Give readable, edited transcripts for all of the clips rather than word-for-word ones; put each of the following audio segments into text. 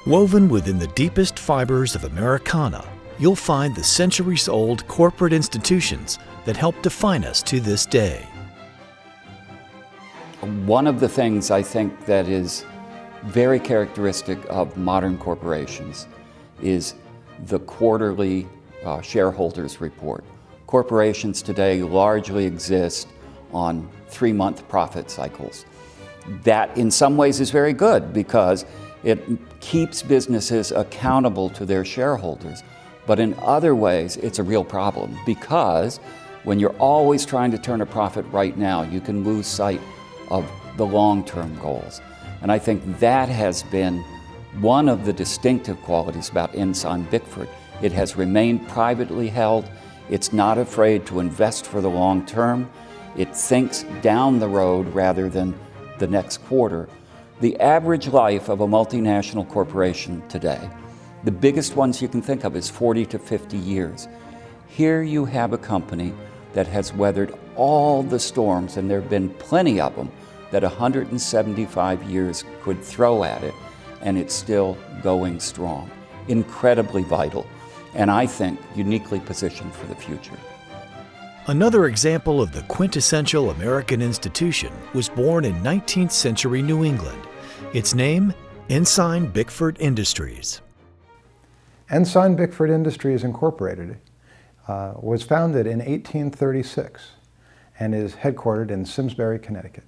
Woven within the deepest fibers of Americana, you'll find the centuries-old corporate institutions that help define us to this day. One of the things I think that is very characteristic of modern corporations is the quarterly shareholders report. Corporations today largely exist on 3-month profit cycles. That in some ways is very good because it keeps businesses accountable to their shareholders. But in other ways, it's a real problem because when you're always trying to turn a profit right now, you can lose sight of the long-term goals. And I think that has been one of the distinctive qualities about Ensign-Bickford. It has remained privately held. It's not afraid to invest for the long term. It thinks down the road rather than the next quarter. The average life of a multinational corporation today, the biggest ones you can think of, is 40 to 50 years. Here you have a company that has weathered all the storms, and there have been plenty of them that 175 years could throw at it, and it's still going strong. Incredibly vital, and I think uniquely positioned for the future. Another example of the quintessential American institution was born in 19th century New England. Its name, Ensign-Bickford Industries. Ensign-Bickford Industries Incorporated was founded in 1836 and is headquartered in Simsbury, Connecticut.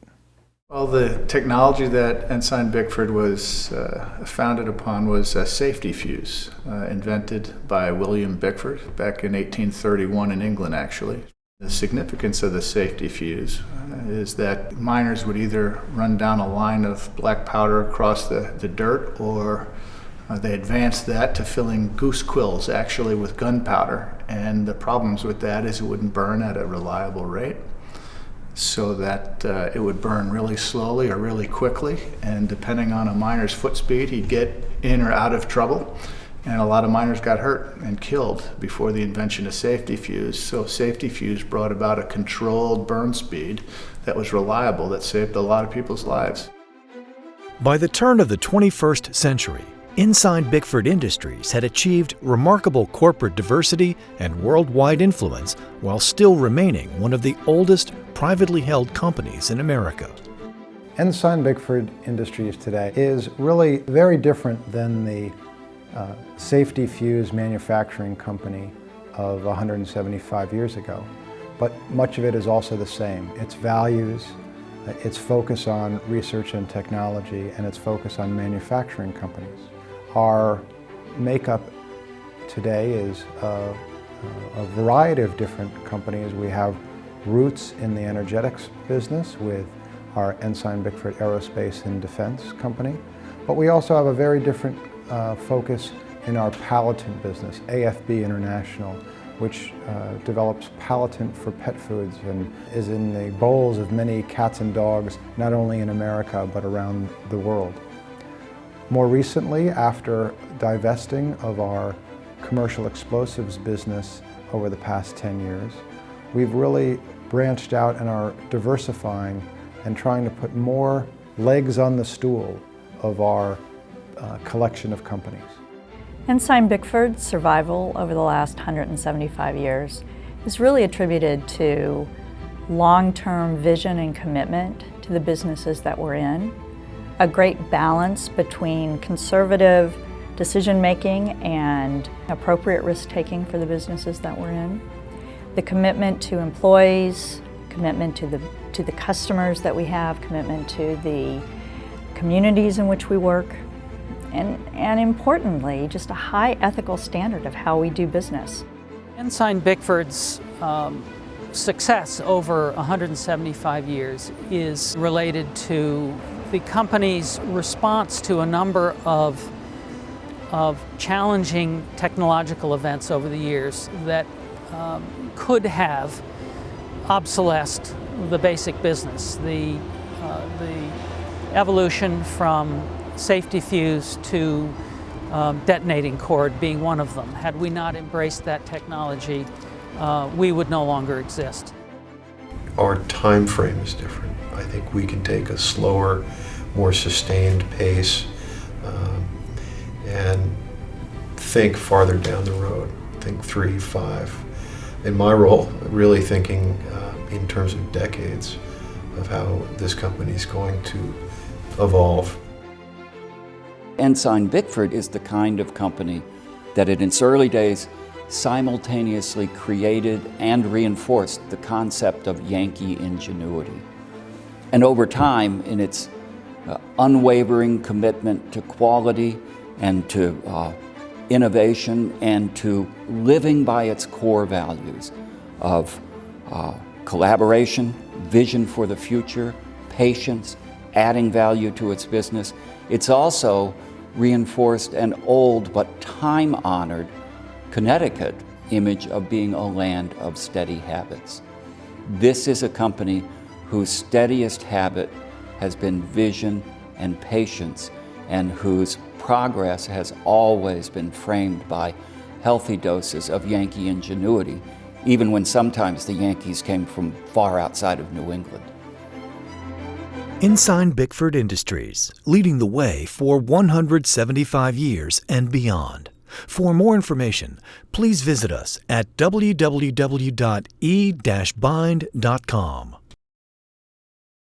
Well, the technology that Ensign-Bickford was founded upon was a safety fuse, invented by William Bickford back in 1831 in England, actually. The significance of the safety fuse is that miners would either run down a line of black powder across the dirt, or they advanced that to filling goose quills actually with gunpowder. And the problems with that is it wouldn't burn at a reliable rate, so that it would burn really slowly or really quickly, and depending on a miner's foot speed, he'd get in or out of trouble. And a lot of miners got hurt and killed before the invention of safety fuse. So safety fuse brought about a controlled burn speed that was reliable, that saved a lot of people's lives. By the turn of the 21st century, Ensign-Bickford Industries had achieved remarkable corporate diversity and worldwide influence while still remaining one of the oldest privately held companies in America. Ensign-Bickford Industries today is really very different than the safety fuse manufacturing company of 175 years ago. But much of it is also the same. Its values, its focus on research and technology, and its focus on manufacturing companies. Our makeup today is a variety of different companies. We have roots in the energetics business with our Ensign-Bickford Aerospace and Defense company, but we also have a very different focus in our palatant business, AFB International, which develops palatant for pet foods and is in the bowls of many cats and dogs, not only in America but around the world. More recently, after divesting of our commercial explosives business over the past 10 years, we've really branched out and are diversifying and trying to put more legs on the stool of our collection of companies. Ensign-Bickford's survival over the last 175 years is really attributed to long-term vision and commitment to the businesses that we're in, a great balance between conservative decision-making and appropriate risk-taking for the businesses that we're in, the commitment to employees, commitment to the customers that we have, commitment to the communities in which we work, and importantly, just a high ethical standard of how we do business. Ensign-Bickford's success over 175 years is related to the company's response to a number of challenging technological events over the years that could have obsolesced the basic business. The evolution from safety fuse to detonating cord being one of them. Had we not embraced that technology, we would no longer exist. Our time frame is different. I think we can take a slower, more sustained pace and think farther down the road, think 3, 5. In my role, really thinking in terms of decades of how this company is going to evolve. Ensign-Bickford is the kind of company that in its early days simultaneously created and reinforced the concept of Yankee ingenuity. And over time, in its unwavering commitment to quality and to innovation and to living by its core values of collaboration, vision for the future, patience, adding value to its business, it's also reinforced an old but time-honored Connecticut image of being a land of steady habits. This is a company whose steadiest habit has been vision and patience, and whose progress has always been framed by healthy doses of Yankee ingenuity, even when sometimes the Yankees came from far outside of New England. Ensign-Bickford Industries, leading the way for 175 years and beyond. For more information, please visit us at www.e-bind.com.